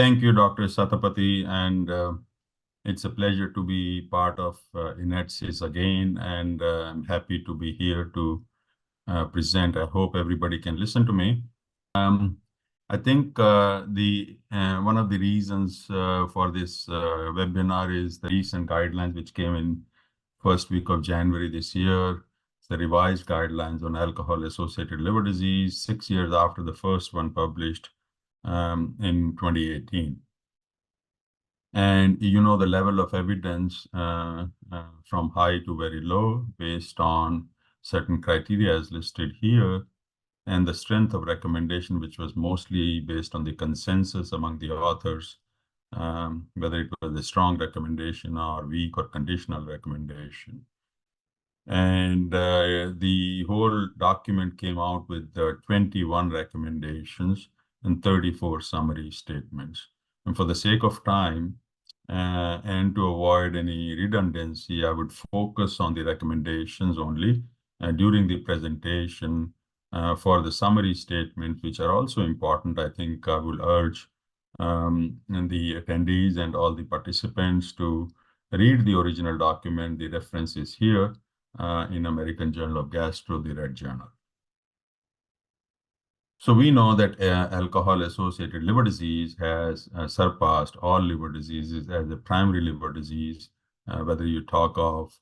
Thank you, Dr. Satapathy, and it's a pleasure to be part of INETSIS again, and I'm happy to be here to present. I hope everybody can listen to me. I think one of the reasons for this webinar is the recent guidelines which came in first week of January this year. It's the revised guidelines on alcohol-associated liver disease, 6 years after the first one published in 2018. And you know the level of evidence from high to very low based on certain criteria as listed here, and the strength of recommendation, which was mostly based on the consensus among the authors, whether it was a strong recommendation or weak or conditional recommendation. And the whole document came out with 21 recommendations and 34 summary statements. And for the sake of time, and to avoid any redundancy, I would focus on the recommendations only during the presentation. For the summary statements, which are also important, I think I will urge the attendees and all the participants to read the original document. The reference is here in American Journal of Gastro, the Red Journal. So we know that alcohol-associated liver disease has surpassed all liver diseases as a primary liver disease, whether you talk of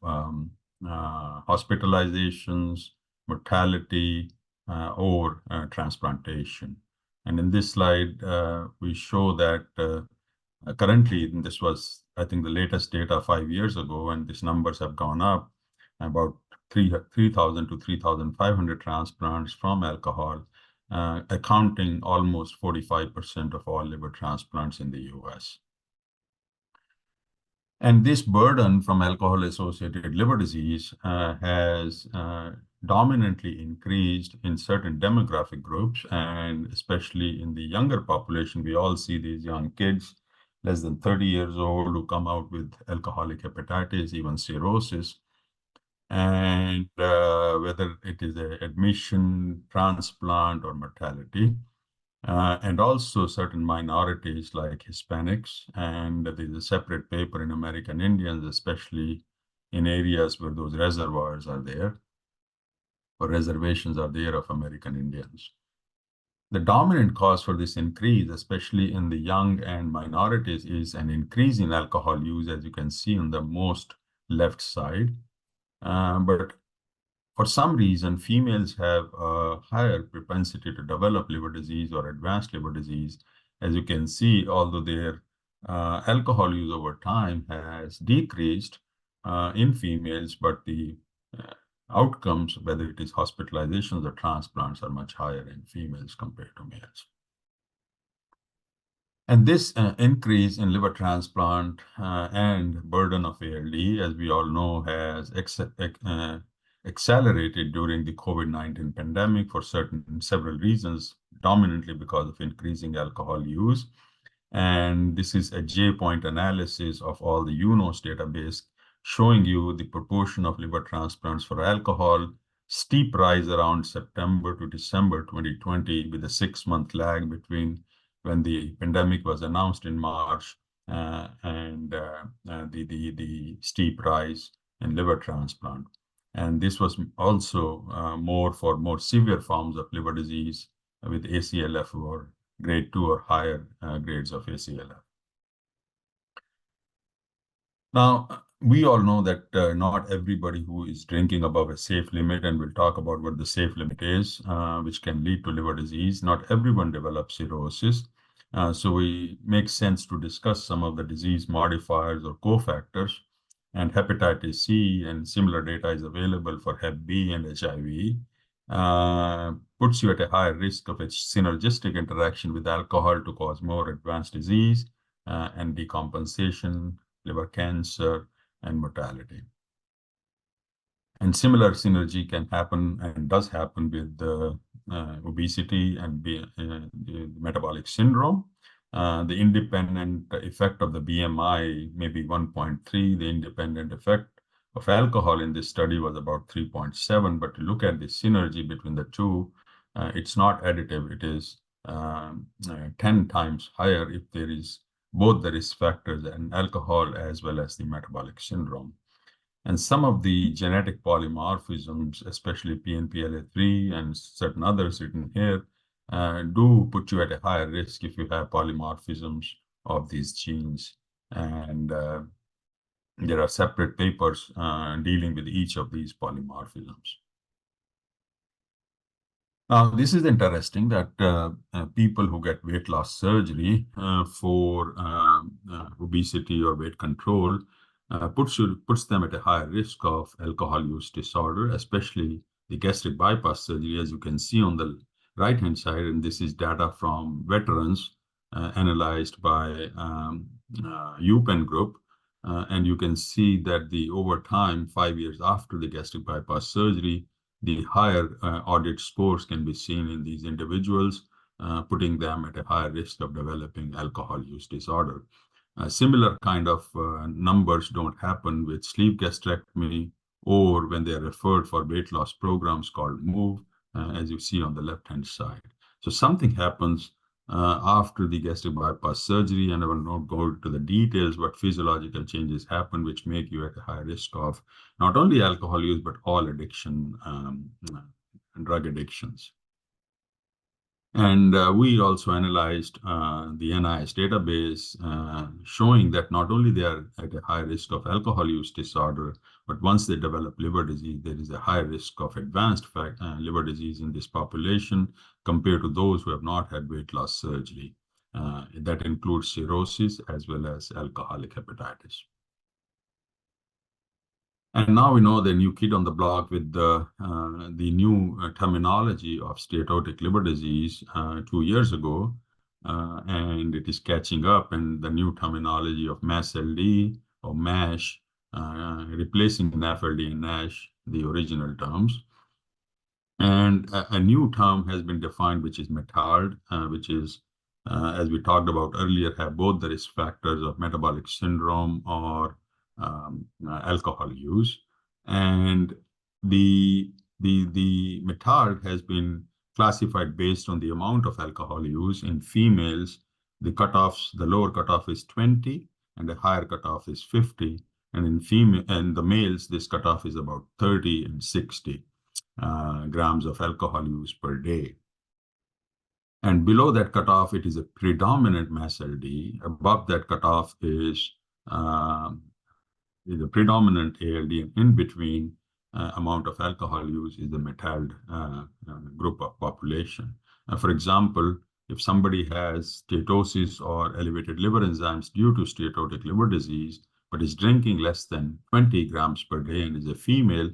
hospitalizations, mortality, or transplantation. And in this slide, we show that currently, and this was, I think, the latest data 5 years ago, and these numbers have gone up, about 3,000 to 3,500 transplants from alcohol, accounting almost 45% of all liver transplants in the US. And this burden from alcohol-associated liver disease has dominantly increased in certain demographic groups, and especially in the younger population. We all see these young kids, less than 30 years old, who come out with alcoholic hepatitis, even cirrhosis. And whether it is an admission, transplant, or mortality. And also certain minorities like Hispanics, and there's a separate paper in American Indians, especially in areas where those reservoirs are there, or reservations are there of American Indians. The dominant cause for this increase, especially in the young and minorities, is an increase in alcohol use, as you can see on the most left side. But for some reason, females have a higher propensity to develop liver disease or advanced liver disease. As you can see, although their alcohol use over time has decreased in females, but the outcomes, whether it is hospitalizations or transplants, are much higher in females compared to males. And this increase in liver transplant and burden of ALD, as we all know, has accelerated during the COVID-19 pandemic for several reasons, dominantly because of increasing alcohol use. And this is a J-point analysis of all the UNOS database showing you the proportion of liver transplants for alcohol, steep rise around September to December 2020 with a 6-month lag between when the pandemic was announced in March and the steep rise in liver transplant. And this was also more for more severe forms of liver disease with ACLF or grade 2 or higher grades of ACLF. Now, we all know that not everybody who is drinking above a safe limit, and we'll talk about what the safe limit is, which can lead to liver disease, not everyone develops cirrhosis. So it makes sense to discuss some of the disease modifiers or cofactors. And hepatitis C and similar data is available for Hep B and HIV. Puts you at a higher risk of a synergistic interaction with alcohol to cause more advanced disease and decompensation, liver cancer, and mortality. And similar synergy can happen and does happen with obesity and the metabolic syndrome. The independent effect of the BMI may be 1.3. The independent effect of alcohol in this study was about 3.7. But to look at the synergy between the two, it's not additive. It is 10 times higher if there is both the risk factors and alcohol as well as the metabolic syndrome. And some of the genetic polymorphisms, especially PNPLA3 and certain others written here, do put you at a higher risk if you have polymorphisms of these genes. And there are separate papers dealing with each of these polymorphisms. Now, this is interesting that people who get weight loss surgery for obesity or weight control puts them at a higher risk of alcohol use disorder, especially the gastric bypass surgery, as you can see on the right-hand side. And this is data from veterans analyzed by UPenn group. And you can see that over time, 5 years after the gastric bypass surgery, the higher audit scores can be seen in these individuals, putting them at a higher risk of developing alcohol use disorder. Similar kind of numbers don't happen with sleeve gastrectomy or when they are referred for weight loss programs called MOVE, as you see on the left-hand side. So something happens after the gastric bypass surgery, and I will not go into the details, but physiological changes happen which make you at a high risk of not only alcohol use, but all addiction, drug addictions. And we also analyzed the NIH database showing that not only they are at a high risk of alcohol use disorder, but once they develop liver disease, there is a high risk of advanced liver disease in this population compared to those who have not had weight loss surgery. That includes cirrhosis as well as alcoholic hepatitis. And now we know the new kid on the block with the new terminology of steatotic liver disease 2 years ago, and it is catching up, and the new terminology of MASLD or MASH, replacing NAFLD and NASH, the original terms. And a new term has been defined, which is METALD, which is, as we talked about earlier, have both the risk factors of metabolic syndrome or alcohol use. And the METALD has been classified based on the amount of alcohol use. In females, the lower cutoff is 20 and the higher cutoff is 50. And in the males, this cutoff is about 30 and 60 grams of alcohol use per day. And below that cutoff, it is a predominant MASLD. Above that cutoff is a predominant ALD, and in between amount of alcohol use is the METALD group of population. For example, if somebody has steatosis or elevated liver enzymes due to steatotic liver disease, but is drinking less than 20 grams per day and is a female,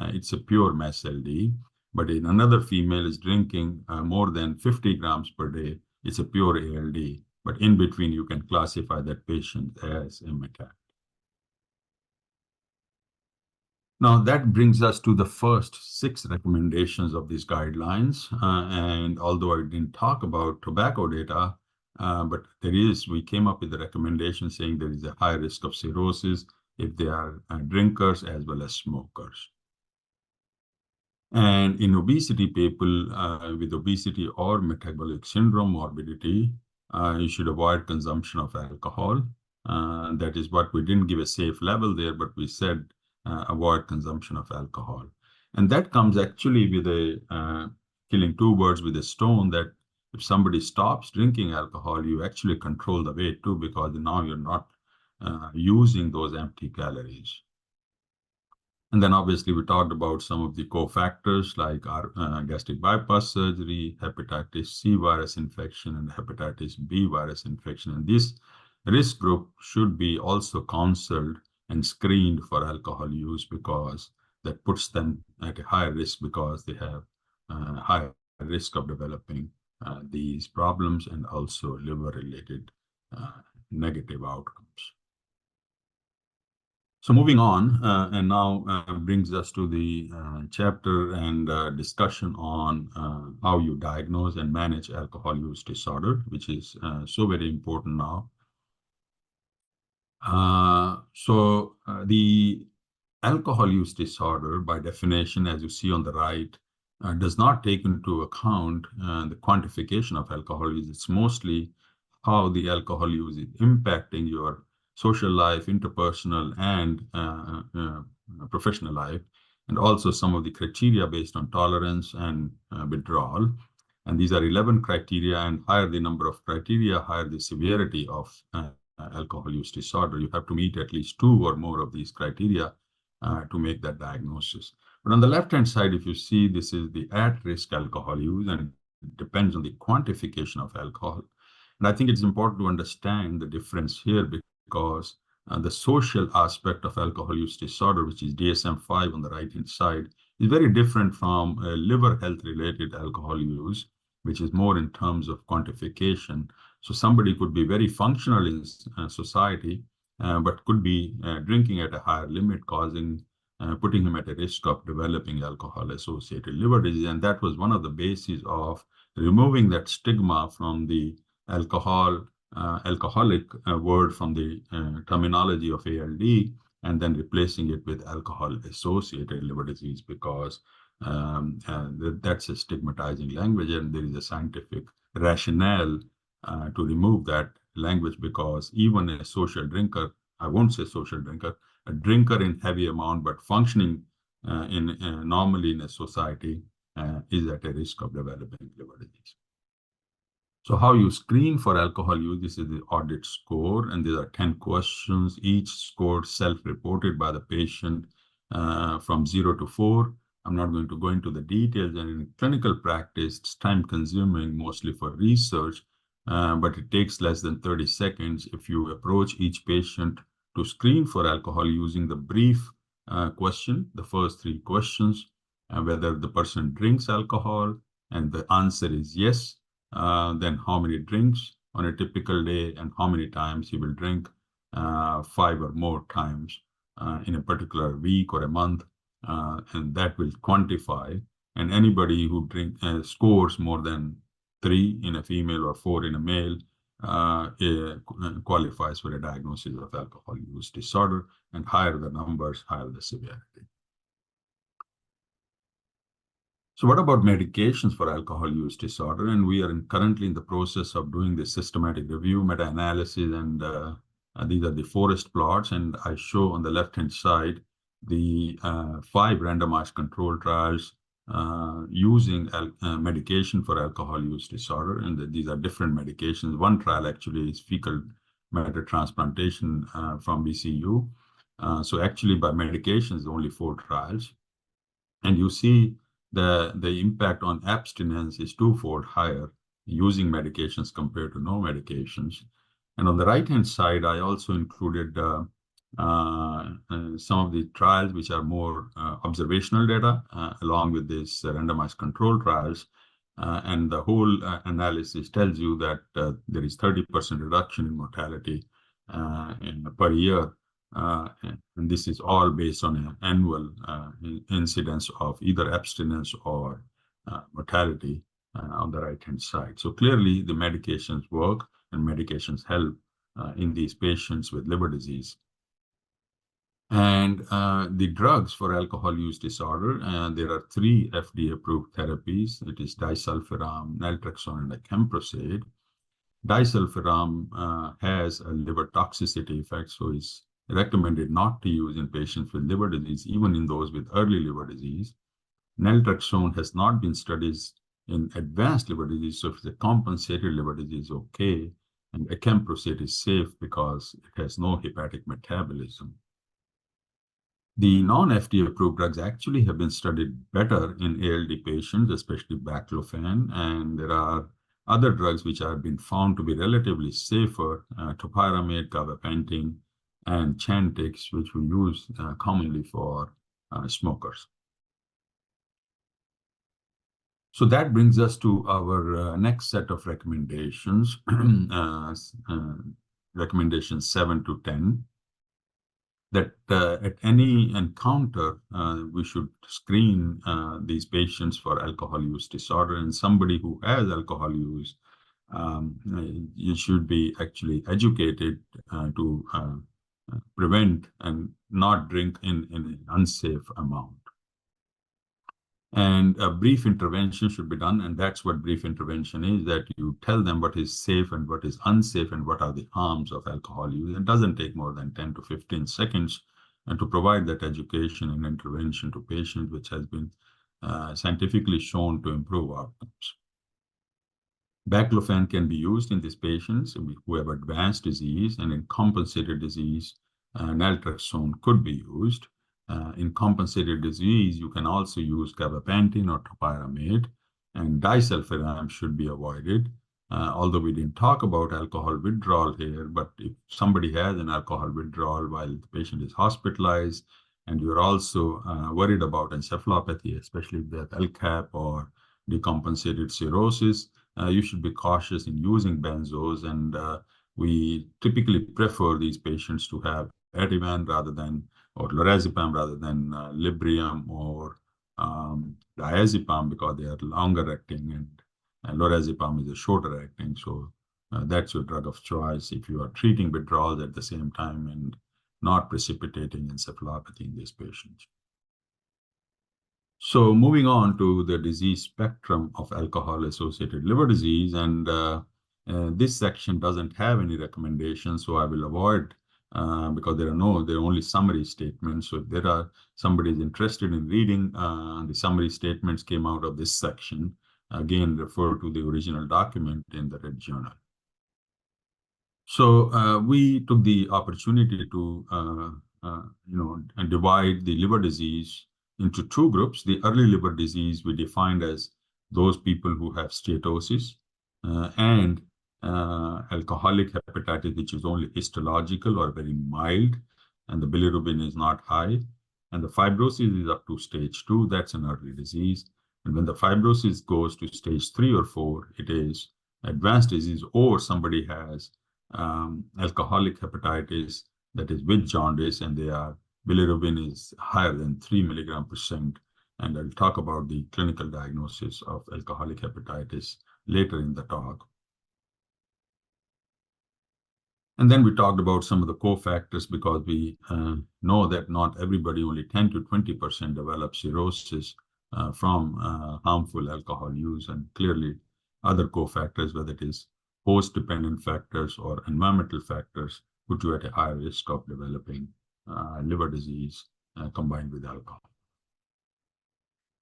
it's a pure MASLD. But in another female is drinking more than 50 grams per day, it's a pure ALD. But in between, you can classify that patient as a METALD. Now, that brings us to the first 6 recommendations of these guidelines. And although I didn't talk about tobacco data, but we came up with a recommendation saying there is a high risk of cirrhosis if they are drinkers as well as smokers. And in obesity, people with obesity or metabolic syndrome morbidity, you should avoid consumption of alcohol. That is what we didn't give a safe level there, but we said avoid consumption of alcohol. And that comes actually with killing 2 birds with a stone, that if somebody stops drinking alcohol, you actually control the weight too, because now you're not using those empty calories. And then obviously we talked about some of the cofactors like gastric bypass surgery, hepatitis C virus infection, and hepatitis B virus infection. And this risk group should be also counseled and screened for alcohol use, because that puts them at a higher risk because they have higher risk of developing these problems and also liver-related negative outcomes. So moving on, and now brings us to the chapter and discussion on how you diagnose and manage alcohol use disorder, which is so very important now. The alcohol use disorder, by definition, as you see on the right, does not take into account the quantification of alcohol use. It's mostly how the alcohol use is impacting your social life, interpersonal, and professional life, and also some of the criteria based on tolerance and withdrawal. And these are 11 criteria, and higher the number of criteria, higher the severity of alcohol use disorder. You have to meet at least 2 or more of these criteria to make that diagnosis. But on the left-hand side, if you see, this is the at-risk alcohol use, and it depends on the quantification of alcohol. And I think it's important to understand the difference here because the social aspect of alcohol use disorder, which is DSM-5 on the right-hand side, is very different from liver health-related alcohol use, which is more in terms of quantification. So somebody could be very functional in society, but could be drinking at a higher limit, putting him at a risk of developing alcohol-associated liver disease. And that was one of the bases of removing that stigma from the alcoholic word from the terminology of ALD, and then replacing it with alcohol-associated liver disease, because that's a stigmatizing language, and there is a scientific rationale to remove that language, because even a social drinker, I won't say social drinker, a drinker in heavy amount but functioning normally in a society is at a risk of developing liver disease. So how you screen for alcohol use, this is the audit score, and there are 10 questions, each score self-reported by the patient from 0 to 4. I'm not going to go into the details, and in clinical practice, it's time-consuming, mostly for research, but it takes less than 30 seconds if you approach each patient to screen for alcohol using the brief question, the first 3 questions, whether the person drinks alcohol, and the answer is yes. Then how many drinks on a typical day, and how many times he will drink 5 or more times in a particular week or a month, and that will quantify. And anybody who scores more than 3 in a female or 4 in a male qualifies for a diagnosis of alcohol use disorder, and higher the numbers, higher the severity. So what about medications for alcohol use disorder? And we are currently in the process of doing the systematic review, meta-analysis, and these are the forest plots. And I show on the left-hand side the 5 randomized control trials using medication for alcohol use disorder. And these are different medications. One trial actually is fecal matter transplantation from VCU. So actually by medications, only 4 trials. And you see the impact on abstinence is 2-fold higher using medications compared to no medications. And on the right-hand side, I also included some of the trials which are more observational data, along with these randomized control trials. And the whole analysis tells you that there is 30% reduction in mortality per year. And this is all based on an annual incidence of either abstinence or mortality on the right-hand side. So clearly, the medications work, and medications help in these patients with liver disease. And the drugs for alcohol use disorder, there are 3 FDA-approved therapies. It is disulfiram, naltrexone, and acamprosate. Disulfiram has a liver toxicity effect, so it's recommended not to use in patients with liver disease, even in those with early liver disease. Naltrexone has not been studied in advanced liver disease, so if it's a compensated liver disease, okay. And acamprosate is safe because it has no hepatic metabolism. The non-FDA approved drugs actually have been studied better in ALD patients, especially baclofen, and there are other drugs which have been found to be relatively safer, topiramate, gabapentin, and Chantix, which we use commonly for smokers. So that brings us to our next set of recommendations, recommendations 7 to 10, that at any encounter, we should screen these patients for alcohol use disorder. And somebody who has alcohol use, you should be actually educated to prevent and not drink in an unsafe amount. And a brief intervention should be done, and that's what brief intervention is, that you tell them what is safe and what is unsafe and what are the harms of alcohol use. It doesn't take more than 10 to 15 seconds and to provide that education and intervention to patients, which has been scientifically shown to improve outcomes. Baclofen can be used in these patients who have advanced disease, and in compensated disease, naltrexone could be used. In compensated disease, you can also use gabapentin or topiramate, and disulfiram should be avoided. Although we didn't talk about alcohol withdrawal here, but if somebody has an alcohol withdrawal while the patient is hospitalized, and you're also worried about encephalopathy, especially if they have LCAP or decompensated cirrhosis, you should be cautious in using benzos, and we typically prefer these patients to have Ativan rather than, or lorazepam rather than Librium or diazepam, because they are longer acting, and lorazepam is a shorter acting. So that's your drug of choice if you are treating withdrawals at the same time and not precipitating encephalopathy in these patients. So moving on to the disease spectrum of alcohol-associated liver disease, and this section doesn't have any recommendations, so I will avoid because there are only summary statements. So if there are somebody is interested in reading the summary statements came out of this section, again refer to the original document in the Red Journal. So we took the opportunity to divide the liver disease into two groups. The early liver disease we defined as those people who have steatosis and alcoholic hepatitis, which is only histological or very mild, and the bilirubin is not high. And the fibrosis is up to stage 2, that's an early disease. And when the fibrosis goes to stage 3 or 4, it is advanced disease, or somebody has alcoholic hepatitis that is with jaundice, and their bilirubin is higher than 3 mg%. And I'll talk about the clinical diagnosis of alcoholic hepatitis later in the talk. And then we talked about some of the cofactors, because we know that not everybody, only 10 to 20% develop cirrhosis from harmful alcohol use, and clearly other cofactors, whether it is host-dependent factors or environmental factors, put you at a higher risk of developing liver disease combined with alcohol.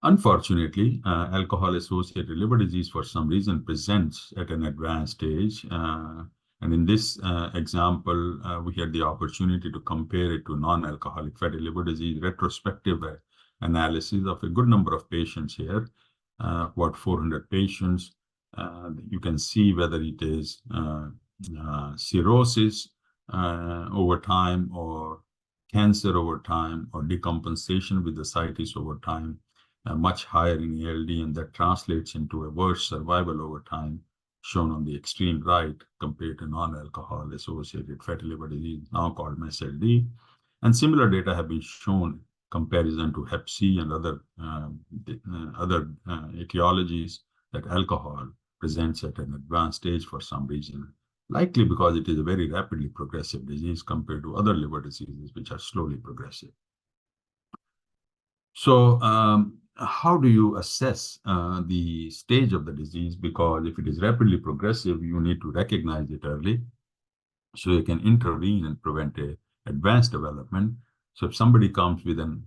Unfortunately, alcohol-associated liver disease for some reason presents at an advanced stage. And in this example, we had the opportunity to compare it to non-alcoholic fatty liver disease, retrospective analysis of a good number of patients here, about 400 patients. You can see whether it is cirrhosis over time, or cancer over time, or decompensation with ascites over time, much higher in ALD, and that translates into a worse survival over time, shown on the extreme right, compared to non-alcohol associated fatty liver disease, now called MASLD. And similar data have been shown comparison to Hep C and other etiologies, that alcohol presents at an advanced stage for some reason, likely because it is a very rapidly progressive disease compared to other liver diseases, which are slowly progressive. So how do you assess the stage of the disease? Because if it is rapidly progressive, you need to recognize it early so you can intervene and prevent an advanced development. So if somebody comes with an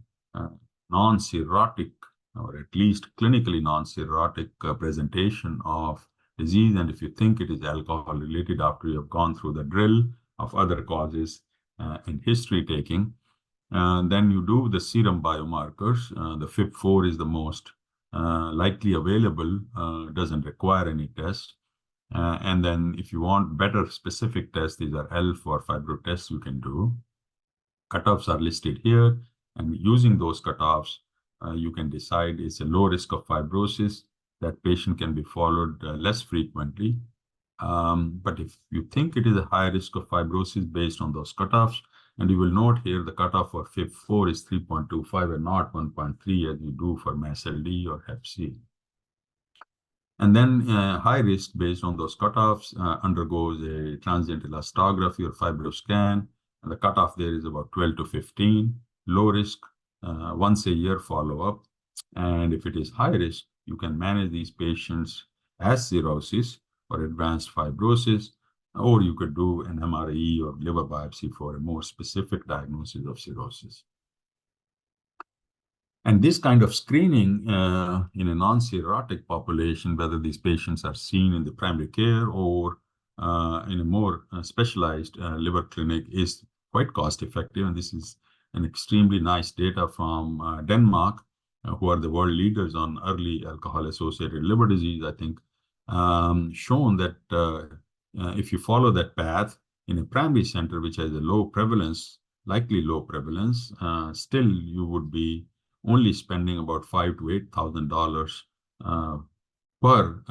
non-cirrhotic, or at least clinically non-cirrhotic presentation of disease, and if you think it is alcohol related after you have gone through the drill of other causes and history taking, then you do the serum biomarkers. The FIB4 is the most likely available, doesn't require any test. And then if you want better specific tests, these are ELF or fibro tests you can do. Cutoffs are listed here, and using those cutoffs, you can decide it's a low risk of fibrosis. That patient can be followed less frequently. But if you think it is a high risk of fibrosis based on those cutoffs, and you will note here the cutoff for FIB4 is 3.25 and not 1.3 as you do for MASLD or Hep C. And then high risk based on those cutoffs undergoes a transient elastography or fibroscan, and the cutoff there is about 12 to 15. Low risk, once a year follow-up. And if it is high risk, you can manage these patients as cirrhosis or advanced fibrosis, or you could do an MRE or liver biopsy for a more specific diagnosis of cirrhosis. And this kind of screening in a non-cirrhotic population, whether these patients are seen in the primary care or in a more specialized liver clinic, is quite cost effective. And this is an extremely nice data from Denmark, who are the world leaders on early alcohol-associated liver disease, I think, shown that if you follow that path in a primary center, which has a low prevalence, likely low prevalence, still you would be only spending about $5,000 to $8,000 per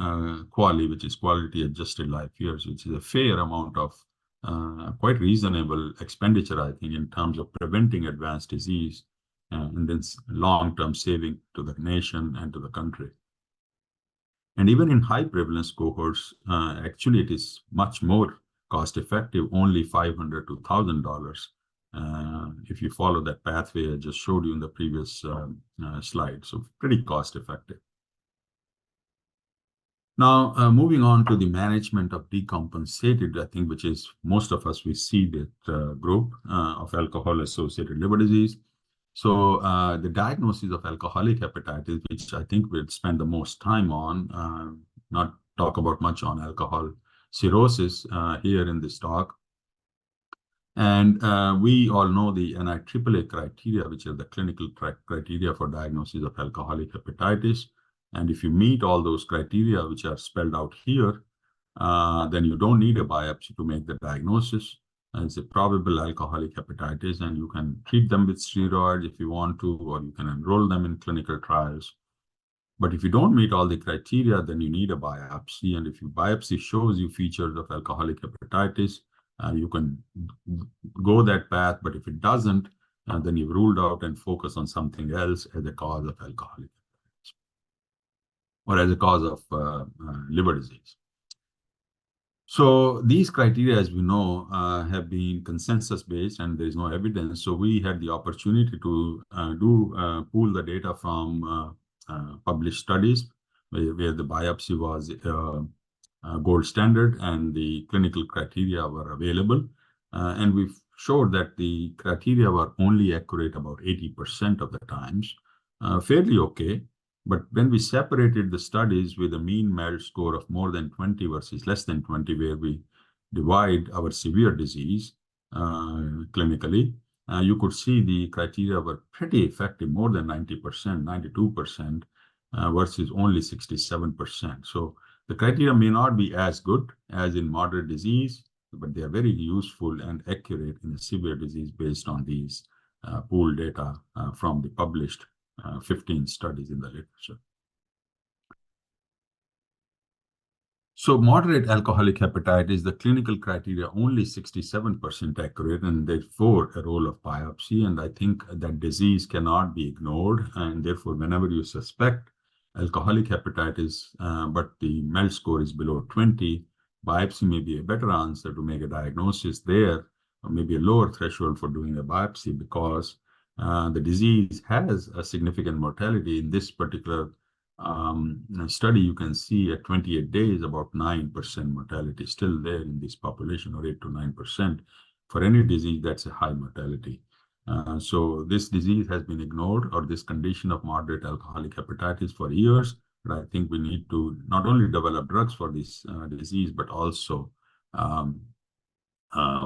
QALY, which is quality adjusted life years, which is a fair amount of quite reasonable expenditure, I think, in terms of preventing advanced disease and then long-term saving to the nation and to the country. And even in high prevalence cohorts, actually it is much more cost effective, only $500 to $1,000. If you follow that pathway I just showed you in the previous slide. So pretty cost effective. Now, moving on to the management of decompensated, I think, which is most of us, we see that group of alcohol-associated liver disease. So the diagnosis of alcoholic hepatitis, which I think we'll spend the most time on, not talk about much on alcohol cirrhosis here in this talk. And we all know the NIAAA criteria, which are the clinical criteria for diagnosis of alcoholic hepatitis. And if you meet all those criteria, which are spelled out here, then you don't need a biopsy to make the diagnosis. It's a probable alcoholic hepatitis, and you can treat them with steroids if you want to, or you can enroll them in clinical trials. But if you don't meet all the criteria, then you need a biopsy. And if your biopsy shows you features of alcoholic hepatitis, you can go that path. But if it doesn't, then you've ruled out and focus on something else as a cause of alcoholic hepatitis or as a cause of liver disease. So these criteria, as we know, have been consensus-based and there is no evidence. So we had the opportunity to pool the data from published studies where the biopsy was gold standard and the clinical criteria were available. And we showed that the criteria were only accurate about 80% of the times, fairly okay. But when we separated the studies with a mean MELD score of more than 20 versus less than 20, where we divide our severe disease clinically, you could see the criteria were pretty effective, more than 90%, 92%, versus only 67%. So the criteria may not be as good as in moderate disease, but they are very useful and accurate in a severe disease based on these pooled data from the published 15 studies in the literature. So moderate alcoholic hepatitis, the clinical criteria only 67% accurate, and therefore a role of biopsy. And I think that disease cannot be ignored. And therefore, whenever you suspect alcoholic hepatitis, but the MELD score is below 20, biopsy may be a better answer to make a diagnosis there, or maybe a lower threshold for doing a biopsy, because the disease has a significant mortality. In this particular study, you can see at 28 days, about 9% mortality still there in this population, or 8 to 9%. For any disease, that's a high mortality. So this disease has been ignored, or this condition of moderate alcoholic hepatitis, for years. But I think we need to not only develop drugs for this disease, but also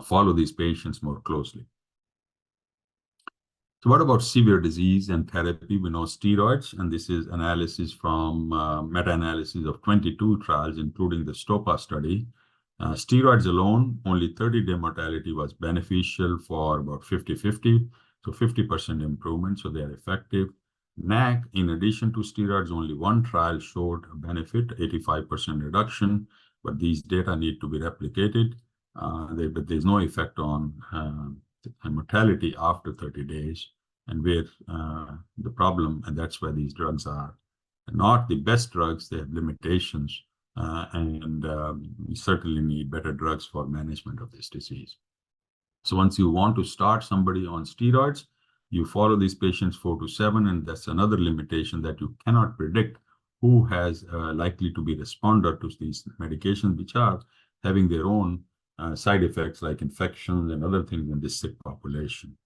follow these patients more closely. So what about severe disease and therapy? We know steroids, and this is analysis from meta-analysis of 22 trials, including the STOPA study. Steroids alone, only 30-day mortality was beneficial for about 50-50, so 50% improvement, so they are effective. NAC, in addition to steroids, only one trial showed a benefit, 85% reduction, but these data need to be replicated. But there's no effect on mortality after 30 days, and where the problem, and that's why these drugs are not the best drugs. They have limitations, and we certainly need better drugs for management of this disease. So once you want to start somebody on steroids, You follow these patients 4 to 7, and that's another limitation that you cannot predict who has likely to be responder to these medications, which are having their own side effects like infections and other things in this sick population.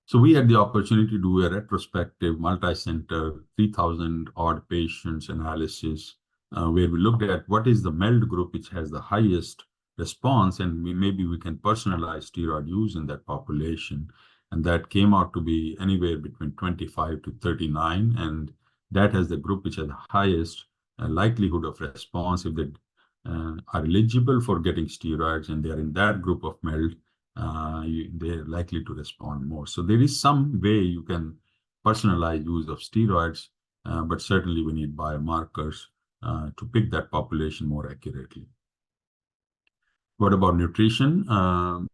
So we had the opportunity to do a retrospective, multi-center, 3,000 odd patients analysis, where we looked at what is the MELD group which has the highest response, and maybe we can personalize steroid use in that population. And that came out to be anywhere between 25 to 39, and that has the group which has the highest likelihood of response. If they are eligible for getting steroids and they are in that group of MELD, they're likely to respond more. So there is some way you can personalize use of steroids, but certainly we need biomarkers to pick that population more accurately. What about nutrition? On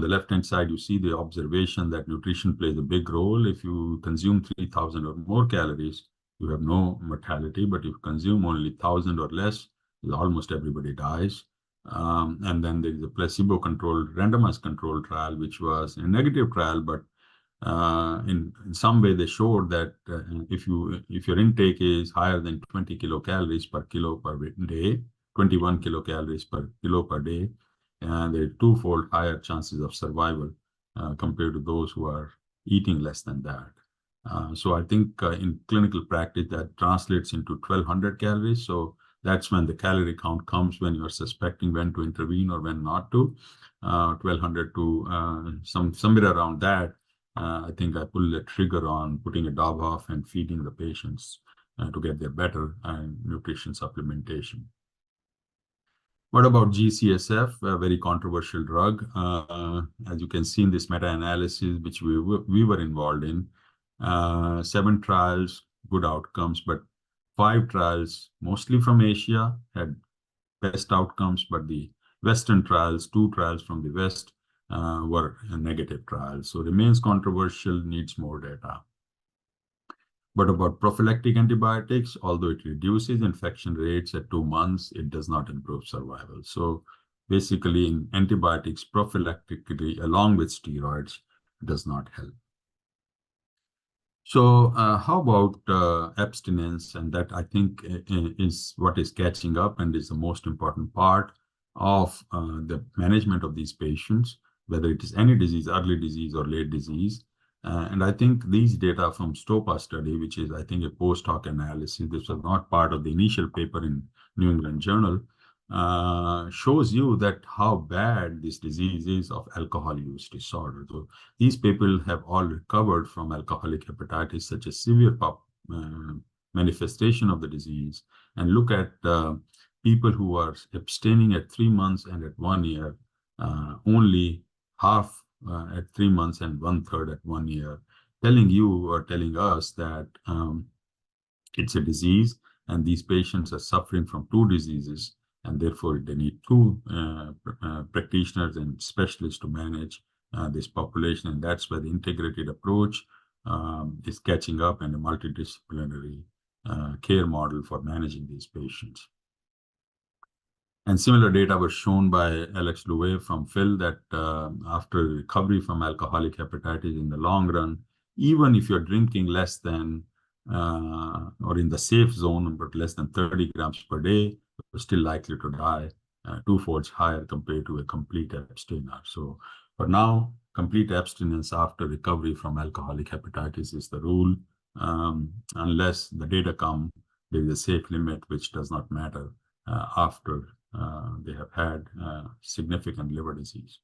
the left-hand side, you see the observation that nutrition plays a big role. If you consume 3,000 or more calories, you have no mortality, but if you consume only 1,000 or less, almost everybody dies. And then there is a placebo-controlled, randomized controlled trial, which was a negative trial, but in some way they showed that if your intake is higher than 20 kilocalories per kilo per day, 21 kilocalories per kilo per day, and there are twofold higher chances of survival compared to those who are eating less than that. So I think in clinical practice that translates into 1,200 calories. So that's when the calorie count comes, when you're suspecting when to intervene or when not to. 1,200 to somewhere around that. I think I pull the trigger on putting a dog off and feeding the patients to get their better nutrition supplementation. What about GCSF, a very controversial drug? As you can see in this meta-analysis, which we were involved in, 7 trials, good outcomes, but 5 trials, mostly from Asia, had best outcomes, but the Western trials, 2 trials from the West, were negative trials. So remains controversial, needs more data. But about prophylactic antibiotics, although it reduces infection rates at 2 months, it does not improve survival. So basically, in antibiotics prophylactically, along with steroids, does not help. So how about abstinence? And that, I think, is what is catching up and is the most important part of the management of these patients, whether it is any disease, early disease or late disease. And I think these data from STOPA study, which is, I think, a post hoc analysis, this was not part of the initial paper in New England Journal, shows you that how bad this disease is of alcohol use disorder. So these people have all recovered from alcoholic hepatitis, such a severe manifestation of the disease. And look at people who are abstaining at 3 months and at 1 year, only half at 3 months and 1/3 at 1 year, telling you or telling us that it's a disease and these patients are suffering from 2 diseases, and therefore they need 2 practitioners and specialists to manage this population. And that's where the integrated approach is catching up, and a multidisciplinary care model for managing these patients. And similar data was shown by Alex Louisville from Phil that after recovery from alcoholic hepatitis in the long run, even if you're drinking less than or in the safe zone, but less than 30 grams per day, you're still likely to die 2-fold higher compared to a complete abstainer. So for now, complete abstinence after recovery from alcoholic hepatitis is the rule, unless the data come, there is a safe limit, which does not matter after they have had significant liver disease.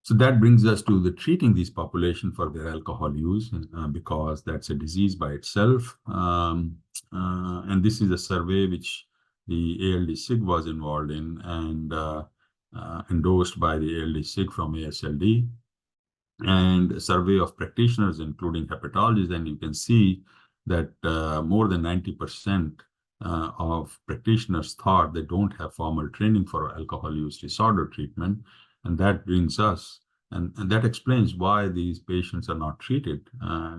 So that brings us to the treating these population for their alcohol use, because that's a disease by itself. And this is a survey which the ALD-SIG was involved in and endorsed by the ALD-SIG from ASLD, and a survey of practitioners, including hepatologists. And you can see that more than 90% of practitioners thought they don't have formal training for alcohol use disorder treatment. And that brings us, and that explains why these patients are not treated.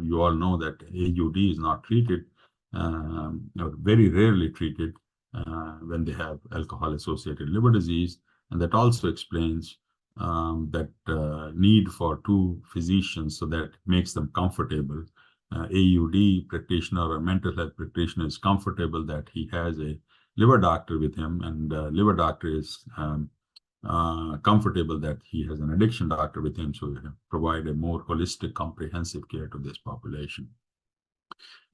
You all know that AUD is not treated, or very rarely treated when they have alcohol-associated liver disease. And that also explains that need for two physicians so that makes them comfortable. AUD practitioner or mental health practitioner is comfortable that he has a liver doctor with him, and liver doctor is comfortable that he has an addiction doctor with him, so we provide a more holistic, comprehensive care to this population.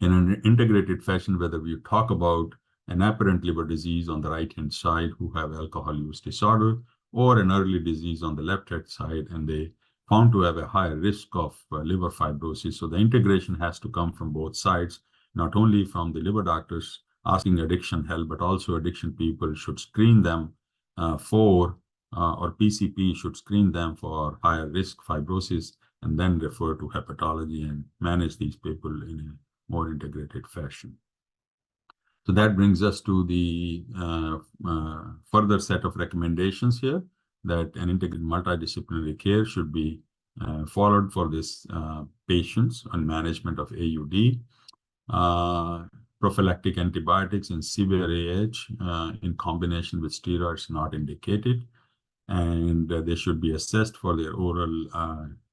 In an integrated fashion, whether we talk about an apparent liver disease on the right-hand side who have alcohol use disorder, or an early disease on the left-hand side, and they found to have a higher risk of liver fibrosis. So the integration has to come from both sides, not only from the liver doctors asking addiction help, but also addiction people should screen them or PCP should screen them for higher risk fibrosis and then refer to hepatology and manage these people in a more integrated fashion. So that brings us to the further set of recommendations here that an integrated multidisciplinary care should be followed for this patients on management of AUD. Prophylactic antibiotics in severe AH in combination with steroids not indicated. And they should be assessed for their oral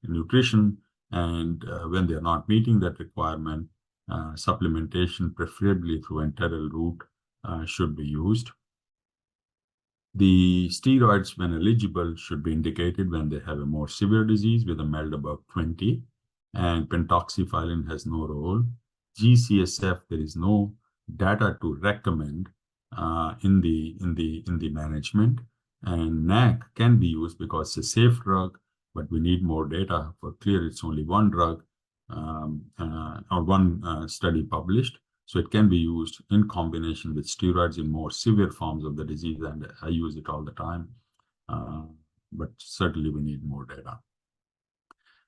nutrition. And when they are not meeting that requirement, supplementation, preferably through enteral route, should be used. The steroids, when eligible, should be indicated when they have a more severe disease with a MELD above 20, and pentoxifylline has no role. GCSF, there is no data to recommend in the management. And NAC can be used because it's a safe drug, but we need more data. For clear, it's only one drug or one study published. So it can be used in combination with steroids in more severe forms of the disease, and I use it all the time. But certainly we need more data.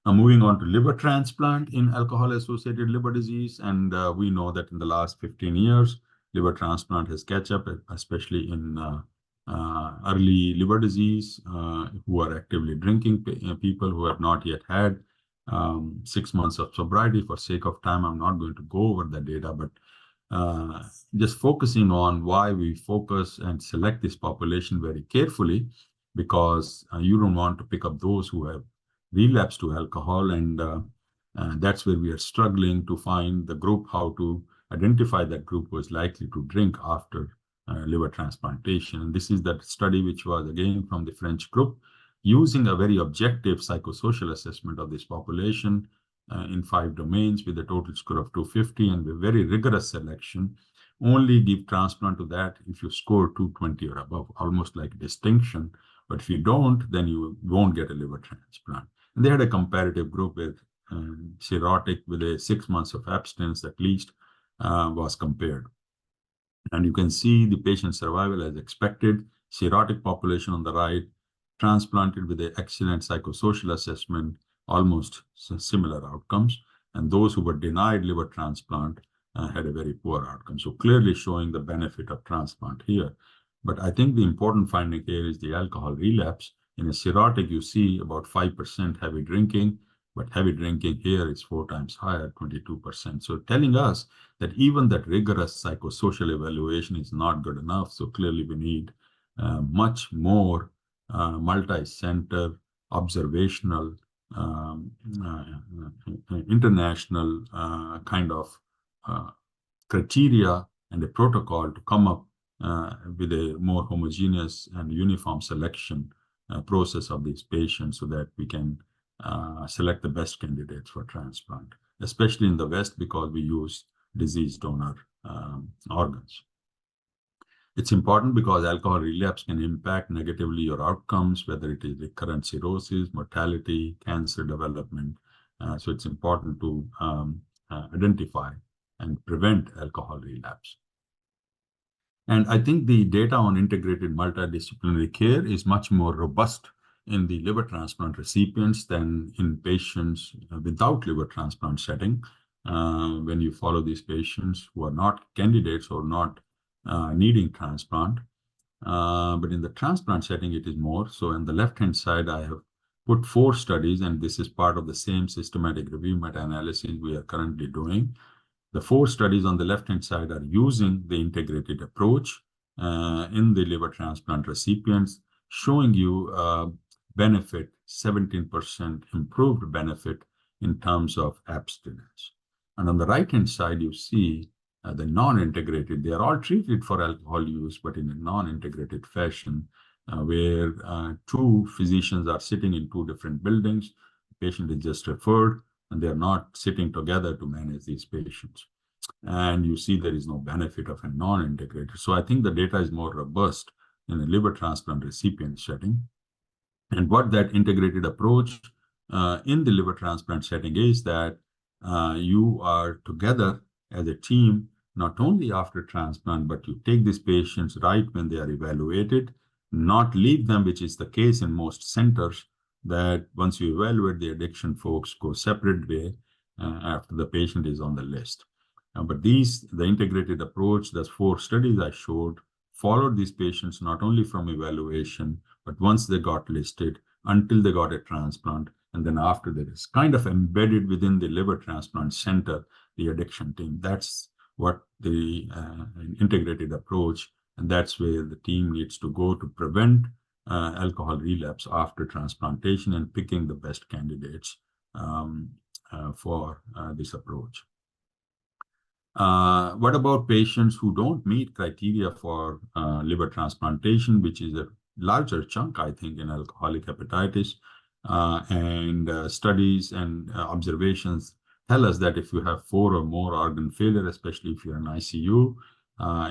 Now moving on to liver transplant in alcohol-associated liver disease, and we know that in the last 15 years, liver transplant has catch up, especially in early liver disease, who are actively drinking, people who have not yet had 6 months of sobriety. For sake of time, I'm not going to go over the data, but just focusing on why we focus and select this population very carefully, because you don't want to pick up those who have relapsed to alcohol, and that's where we are struggling to find the group, how to identify that group who is likely to drink after liver transplantation. And this is that study which was again from the French group, using a very objective psychosocial assessment of this population in 5 domains with a total score of 250 and with very rigorous selection. Only give transplant to that if you score 220 or above, almost like distinction. But if you don't, then you won't get a liver transplant. And they had a comparative group with cirrhotic with a 6 months of abstinence at least was compared. And you can see the patient survival as expected. Cirrhotic population on the right, transplanted with an excellent psychosocial assessment, almost similar outcomes. And those who were denied liver transplant had a very poor outcome. So clearly showing the benefit of transplant here. But I think the important finding here is the alcohol relapse. In a cirrhotic, you see about 5% heavy drinking, but heavy drinking here is 4 times higher, 22%. So telling us that even that rigorous psychosocial evaluation is not good enough. So clearly we need much more multi-center, observational, international kind of criteria and a protocol to come up with a more homogeneous and uniform selection process of these patients so that we can select the best candidates for transplant, especially in the West because we use disease donor organs. It's important because alcohol relapse can impact negatively your outcomes, whether it is recurrent cirrhosis, mortality, cancer development. So it's important to identify and prevent alcohol relapse. And I think the data on integrated multidisciplinary care is much more robust in the liver transplant recipients than in patients without liver transplant setting. When you follow these patients who are not candidates or not needing transplant. But in the transplant setting, it is more. So on the left-hand side, I have put 4 studies, and this is part of the same systematic review meta-analysis we are currently doing. The 4 studies on the left-hand side are using the integrated approach in the liver transplant recipients, showing you benefit, 17% improved benefit in terms of abstinence. And on the right-hand side, you see the non-integrated. They are all treated for alcohol use, but in a non-integrated fashion, where two physicians are sitting in two different buildings. The patient is just referred, and they are not sitting together to manage these patients. And you see there is no benefit of a non-integrated. So I think the data is more robust in a liver transplant recipient setting. And what that integrated approach in the liver transplant setting is that you are together as a team, not only after transplant, but you take these patients right when they are evaluated, not leave them, which is the case in most centers, that once you evaluate the addiction, folks go separate way after the patient is on the list. But the integrated approach, there's 4 studies I showed, followed these patients not only from evaluation, but once they got listed until they got a transplant. And then after that, it's kind of embedded within the liver transplant center, the addiction team. That's what the integrated approach, and that's where the team needs to go to prevent alcohol relapse after transplantation and picking the best candidates for this approach. What about patients who don't meet criteria for liver transplantation, which is a larger chunk, I think, in alcoholic hepatitis? Studies and observations tell us that if you have 4 or more organ failure, especially if you're in ICU,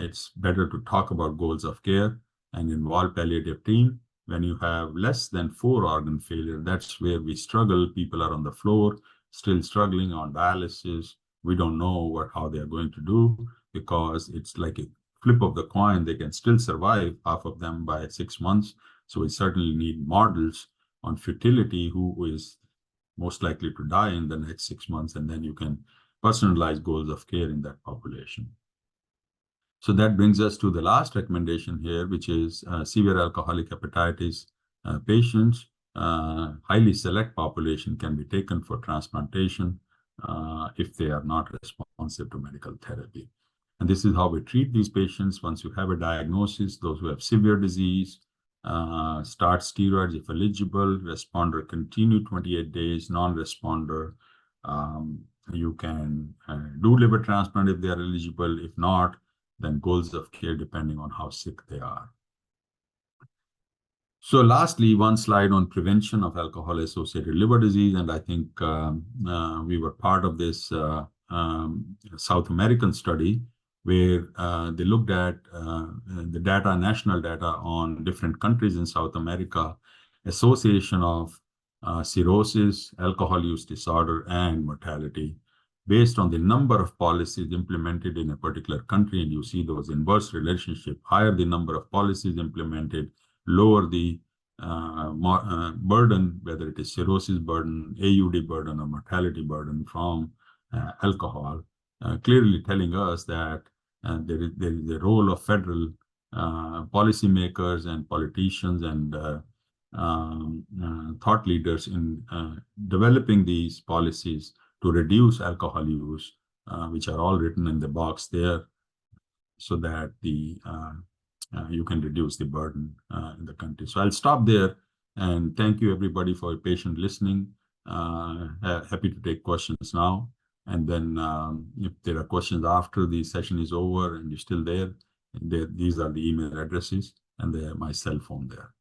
it's better to talk about goals of care and involve palliative team. When you have less than 4 organ failure, that's where we struggle. People are on the floor, still struggling on dialysis. We don't know how they are going to do, because it's like a flip of the coin. They can still survive, half of them, by 6 months. So we certainly need models on futility, who is most likely to die in the next 6 months, and then you can personalize goals of care in that population. So that brings us to the last recommendation here, which is severe alcoholic hepatitis patients. Highly select population can be taken for transplantation if they are not responsive to medical therapy. And this is how we treat these patients. Once you have a diagnosis, those who have severe disease, start steroids if eligible, responder continue 28 days, non-responder, you can do liver transplant if they are eligible. If not, then goals of care depending on how sick they are. So lastly, one slide on prevention of alcohol-associated liver disease. And I think we were part of this South American study where they looked at the data, national data on different countries in South America, association of cirrhosis, alcohol use disorder, and mortality based on the number of policies implemented in a particular country. And you see those inverse relationship. Higher the number of policies implemented, lower the burden, whether it is cirrhosis burden, AUD burden, or mortality burden from alcohol, clearly telling us that there is a role of federal policymakers and politicians and thought leaders in developing these policies to reduce alcohol use, which are all written in the box there, so that you can reduce the burden in the country. So I'll stop there, and thank you everybody for your patient listening. Happy to take questions now. And then if there are questions after the session is over and you're still there, these are the email addresses and my cell phone there.